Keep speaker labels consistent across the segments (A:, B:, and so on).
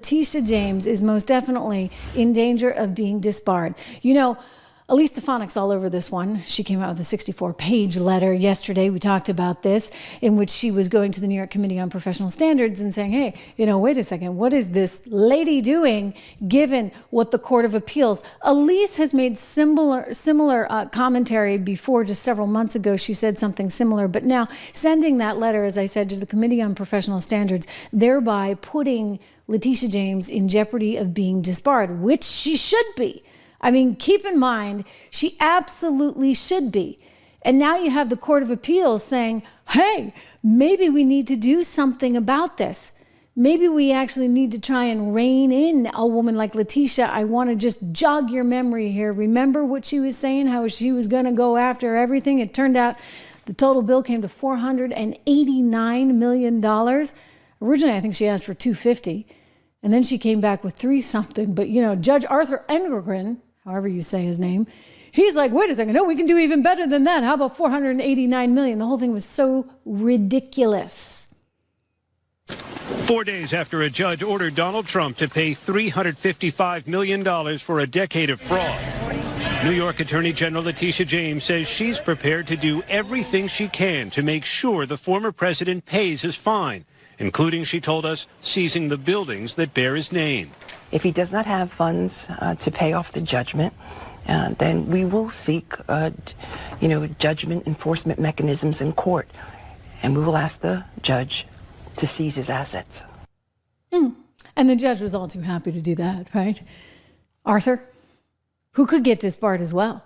A: Letitia James is most definitely in danger of being disbarred. You know, Elise Stefanik's all over this one. She came out with a 64-page letter yesterday. We talked about this, in which she was going to the New York Committee on Professional Standards and saying, hey, wait a second, what is this lady doing given what the Court of Appeals? Elise has made similar commentary before, just several months ago. She said something similar, but now sending that letter, as I said, to the Committee on Professional Standards, thereby putting Letitia James in jeopardy of being disbarred, which she should be. I mean, keep in mind, she absolutely should be. And now you have the Court of Appeals saying, hey, maybe we need to do something about this. Maybe we actually need to try and rein in a woman like Letitia. I want to just jog your memory here. Remember what she was saying, how she was going to go after everything? It turned out the total bill came to $489 million. Originally, I think she asked for $250. And then she came back with $3-something. But, Judge Arthur Engelgren, however you say his name, he's like, wait a second, no, we can do even better than that. How about $489 million? The whole thing was so ridiculous.
B: 4 days after a judge ordered Donald Trump to pay $355 million for a decade of fraud, New York Attorney General Letitia James says she's prepared to do everything she can to make sure the former president pays his fine, including, she told us, seizing the buildings that bear his name.
C: If he does not have funds to pay off the judgment, then we will seek, judgment enforcement mechanisms in court, and we will ask the judge to seize his assets.
A: And the judge was all too happy to do that, right? Arthur, who could get disbarred as well.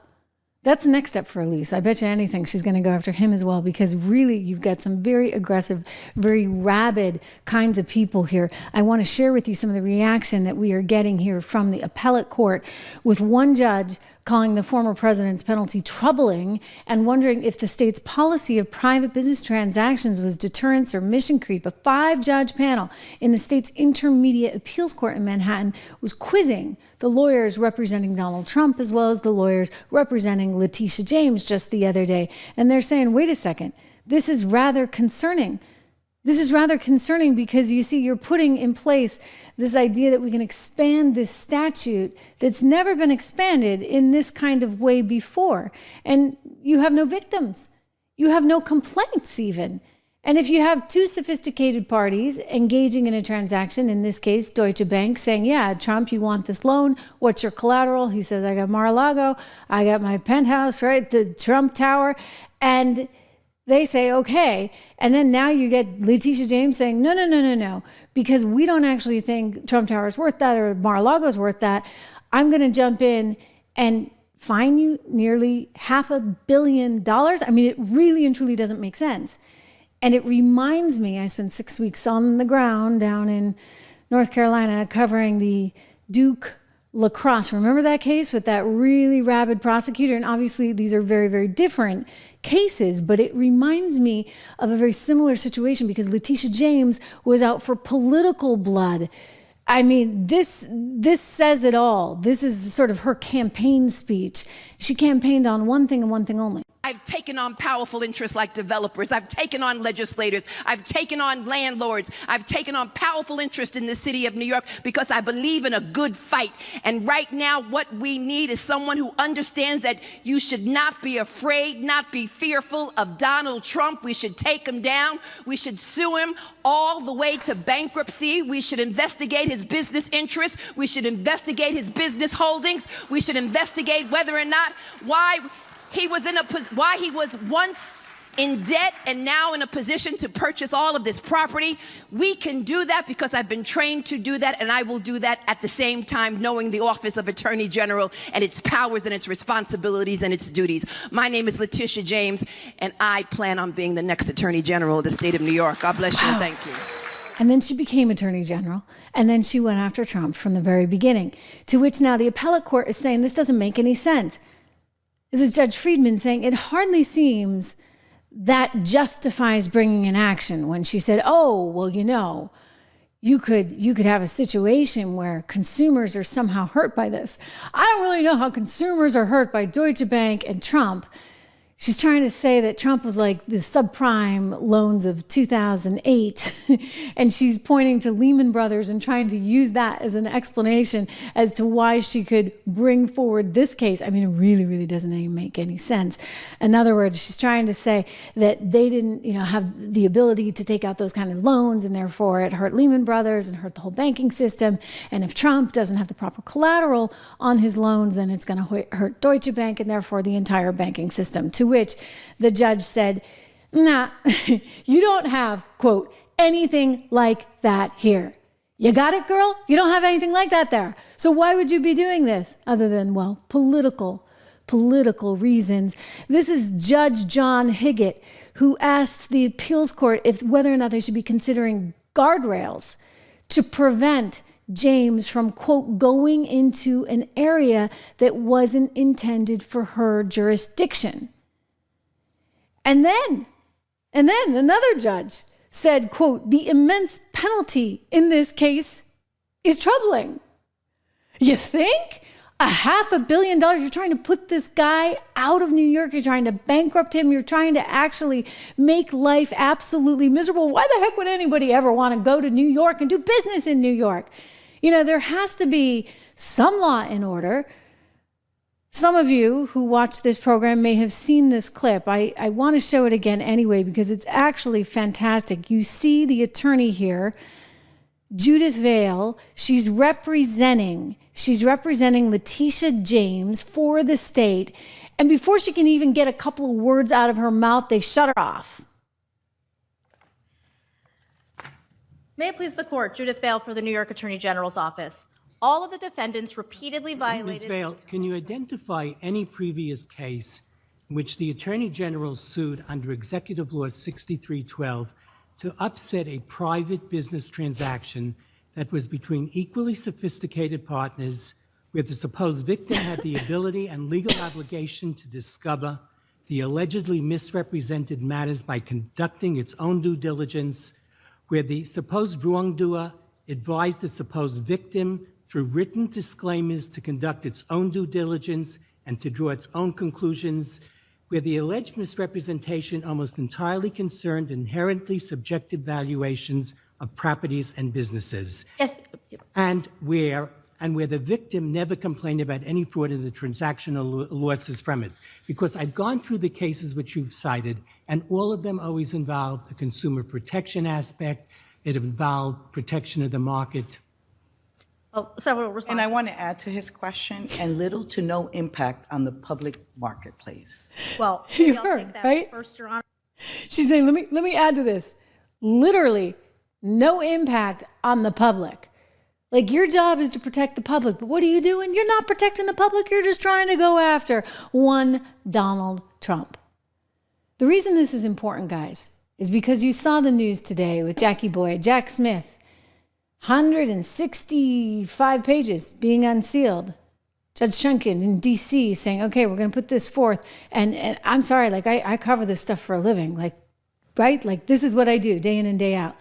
A: That's the next step for Elise. I bet you anything she's going to go after him as well, because really you've got some very aggressive, very rabid kinds of people here. I want to share with you some of the reaction that we are getting here from the appellate court, with one judge calling the former president's penalty troubling and wondering if the state's policy of private business transactions was deterrence or mission creep. A 5-judge panel in the state's Intermediate Appeals Court in Manhattan was quizzing the lawyers representing Donald Trump as well as the lawyers representing Letitia James just the other day. And they're saying, wait a second, this is rather concerning. This is rather concerning because, you see, you're putting in place this idea that we can expand this statute that's never been expanded in this kind of way before. And you have no victims. You have no complaints even. And if you have two sophisticated parties engaging in a transaction, in this case, Deutsche Bank, saying, yeah, Trump, you want this loan. What's your collateral? He says, I got Mar-a-Lago. I got my penthouse, right? The Trump Tower. And they say, okay. And then now you get Letitia James saying, no, because we don't actually think Trump Tower is worth that or Mar-a-Lago is worth that. I'm going to jump in and fine you nearly $500 million. I mean, it really and truly doesn't make sense. And it reminds me, I spent 6 weeks on the ground down in North Carolina covering the Duke lacrosse. Remember that case with that really rabid prosecutor? And obviously these are very, very different cases, but it reminds me of a very similar situation because Letitia James was out for political blood. I mean, this says it all. This is sort of her campaign speech. She campaigned on one thing and one thing only.
D: I've taken on powerful interests like developers. I've taken on legislators. I've taken on landlords. I've taken on powerful interests in the city of New York because I believe in a good fight. And right now, what we need is someone who understands that you should not be afraid, not be fearful of Donald Trump. We should take him down. We should sue him all the way to bankruptcy. We should investigate his business interests. We should investigate his business holdings. We should investigate whether or not why he was once in debt and now in a position to purchase all of this property. We can do that because I've been trained to do that, and I will do that at the same time knowing the Office of Attorney General and its powers and its responsibilities and its duties. My name is Letitia James, and I plan on being the next Attorney General of the state of New York. God bless you and thank you.
A: And then she became Attorney General, and then she went after Trump from the very beginning, to which now the appellate court is saying this doesn't make any sense. This is Judge Friedman saying it hardly seems that justifies bringing an action when she said, oh, well, you could have a situation where consumers are somehow hurt by this. I don't really know how consumers are hurt by Deutsche Bank and Trump. She's trying to say that Trump was like the subprime loans of 2008. And she's pointing to Lehman Brothers and trying to use that as an explanation as to why she could bring forward this case. I mean, it really, really doesn't even make any sense. In other words, she's trying to say that they didn't, have the ability to take out those kind of loans, and therefore it hurt Lehman Brothers and hurt the whole banking system. And if Trump doesn't have the proper collateral on his loans, then it's going to hurt Deutsche Bank and therefore the entire banking system. To which the judge said, nah, you don't have, quote, anything like that here. You got it, girl? You don't have anything like that there. So why would you be doing this other than, well, political reasons? This is Judge John Higgett, who asked the appeals court whether or not they should be considering guardrails to prevent James from, quote, going into an area that wasn't intended for her jurisdiction. And then another judge said, quote, the immense penalty in this case is troubling. You think? $500 million, you're trying to put this guy out of New York, you're trying to bankrupt him, you're trying to actually make life absolutely miserable. Why the heck would anybody ever want to go to New York and do business in New York? There has to be some law and order. Some of you who watch this program may have seen this clip. I want to show it again anyway because it's actually fantastic. You see the attorney here, Judith Vale. She's representing Letitia James for the state. And before she can even get a couple of words out of her mouth, they shut her off.
E: May it please the court, Judith Vale for the New York Attorney General's office. All of the defendants repeatedly violated...
F: Ms. Vale, can you identify any previous case in which the Attorney General sued under Executive Law 6312 to upset a private business transaction that was between equally sophisticated partners where the supposed victim had the ability and legal obligation to discover the allegedly misrepresented matters by conducting its own due diligence, where the supposed wrongdoer advised the supposed victim through written disclaimers to conduct its own due diligence and to draw its own conclusions, where the alleged misrepresentation almost entirely concerned inherently subjective valuations of properties and businesses.
E: Yes.
F: And where the victim never complained about any fraud in the transactional losses from it. Because I've gone through the cases which you've cited, and all of them always involved the consumer protection aspect. It involved protection of the market.
E: Well, several responses.
G: And I want to add to his question, and little to no impact on the public marketplace.
E: Well,
A: You
E: I'll
A: heard,
E: take that
A: right?
E: first, Your Honor.
A: She's saying, let me add to this. Literally, no impact on the public. Like, your job is to protect the public, but what are you doing? You're not protecting the public. You're just trying to go after one Donald Trump. The reason this is important, guys, is because you saw the news today with Jackie Boyd, Jack Smith, 165 pages being unsealed. Judge Shunkin in D.C. saying, okay, we're going to put this forth. And I'm sorry, like, I cover this stuff for a living. Like, right? Like, this is what I do day in and day out.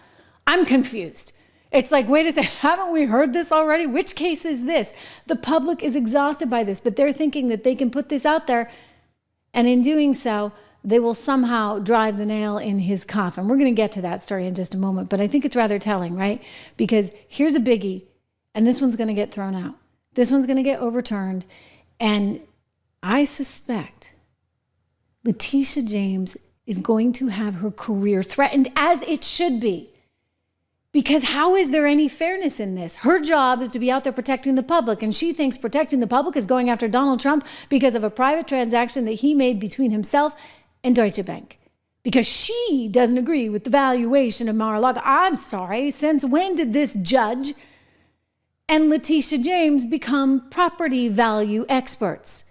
A: I'm confused. It's like, wait a second, haven't we heard this already? Which case is this? The public is exhausted by this, but they're thinking that they can put this out there, and in doing so, they will somehow drive the nail in his coffin. We're going to get to that story in just a moment, but I think it's rather telling, right? Because here's a biggie, and this one's going to get thrown out. This one's going to get overturned, and I suspect Letitia James is going to have her career threatened, as it should be. Because how is there any fairness in this? Her job is to be out there protecting the public, and she thinks protecting the public is going after Donald Trump because of a private transaction that he made between himself and Deutsche Bank. Because she doesn't agree with the valuation of Mar-a-Lago. I'm sorry, since when did this judge and Letitia James become property value experts?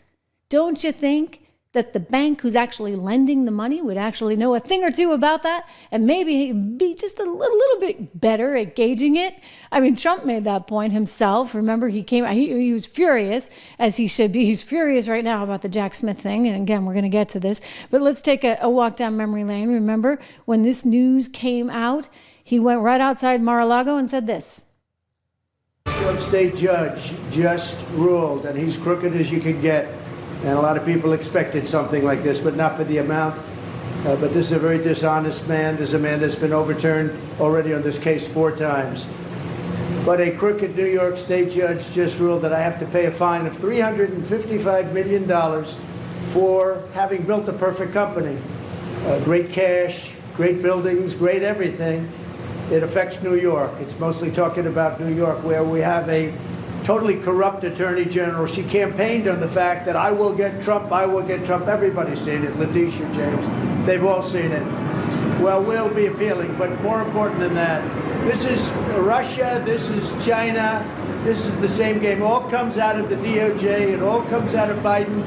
A: Don't you think that the bank who's actually lending the money would actually know a thing or two about that and maybe be just a little bit better at gauging it? I mean, Trump made that point himself. Remember, he was furious, as he should be. He's furious right now about the Jack Smith thing. And again, we're going to get to this. But let's take a walk down memory lane. Remember, when this news came out, he went right outside Mar-a-Lago and said this.
H: The state judge just ruled, and he's crooked as you can get. And a lot of people expected something like this, but not for the amount. But this is a very dishonest man. This is a man that's been overturned already on this case 4 times. But a crooked New York State judge just ruled that I have to pay a fine of $355 million for having built a perfect company. Great cash, great buildings, great everything. It affects New York. It's mostly talking about New York, where we have a totally corrupt attorney general. She campaigned on the fact that I will get Trump, I will get Trump. Everybody's seen it. Letitia James, they've all seen it. Well, we'll be appealing, but more important than that, this is Russia, this is China, this is the same game. It all comes out of the DOJ, it all comes out of Biden.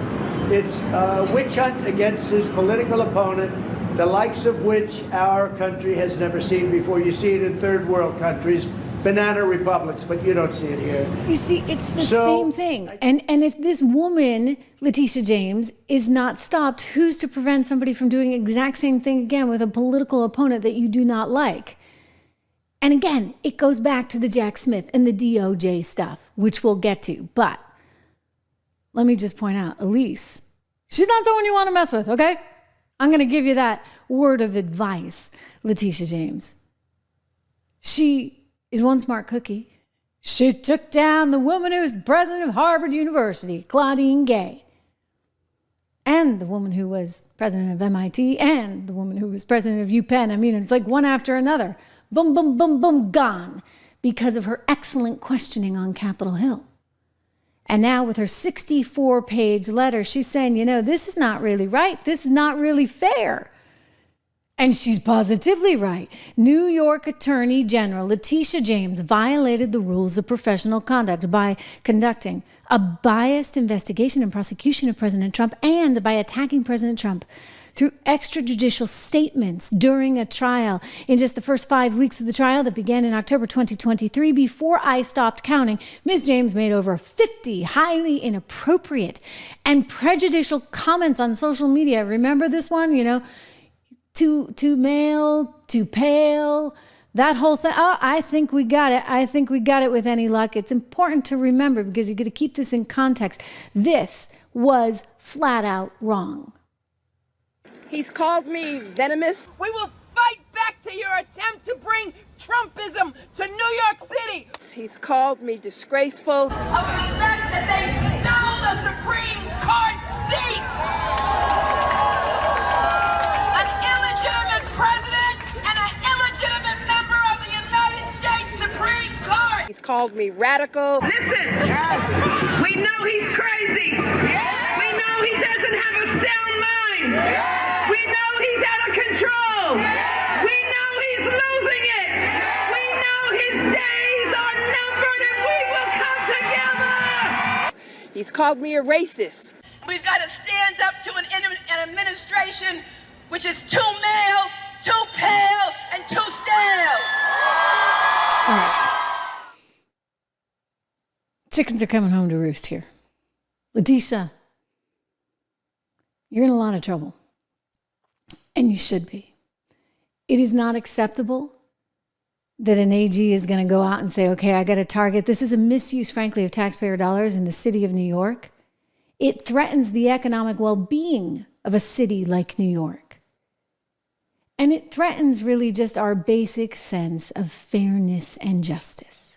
H: It's a witch hunt against his political opponent, the likes of which our country has never seen before. You see it in third world countries, banana republics, but you don't see it here.
A: You see, it's the same thing. And if this woman, Letitia James, is not stopped, who's to prevent somebody from doing the exact same thing again with a political opponent that you do not like? And again, it goes back to the Jack Smith and the DOJ stuff, which we'll get to. But let me just point out, Elise, she's not someone you want to mess with, okay? I'm going to give you that word of advice, Letitia James. She is one smart cookie. She took down the woman who was the president of Harvard University, Claudine Gay, and the woman who was president of MIT, and the woman who was president of UPenn. I mean, it's like one after another. Boom, boom, boom, boom, gone because of her excellent questioning on Capitol Hill. And now with her 64-page letter, she's saying, you know, this is not really right. This is not really fair. And she's positively right. New York Attorney General Letitia James violated the rules of professional conduct by conducting a biased investigation and prosecution of President Trump and by attacking President Trump through extrajudicial statements during a trial. In just the first 5 weeks of the trial that began in October 2023, before I stopped counting, Ms. James made over 50 highly inappropriate and prejudicial comments on social media. Remember this one? You know, too male, too pale, that whole thing. Oh, I think we got it. I think we got it with any luck. It's important to remember because you're going to keep this in context. This was flat out wrong.
D: He's called me venomous. We will fight back to your attempt to bring Trumpism to New York City. He's called me disgraceful. Of the fact that they stole the Supreme Court seat. An illegitimate president and an illegitimate member of the United States Supreme Court. He's called me radical. Listen, we know he's crazy. We know he doesn't have a sound mind. We know he's out of control. We know he's losing it. We know his days are numbered and we will come together. He's called me a racist. We've got to stand up to an administration which is too male, too pale, and too stale.
A: All right. Chickens are coming home to roost here. Letitia, you're in a lot of trouble. And you should be. It is not acceptable that an AG is going to go out and say, okay, I got to target. This is a misuse, frankly, of taxpayer dollars in the city of New York. It threatens the economic well-being of a city like New York. And it threatens really just our basic sense of fairness and justice.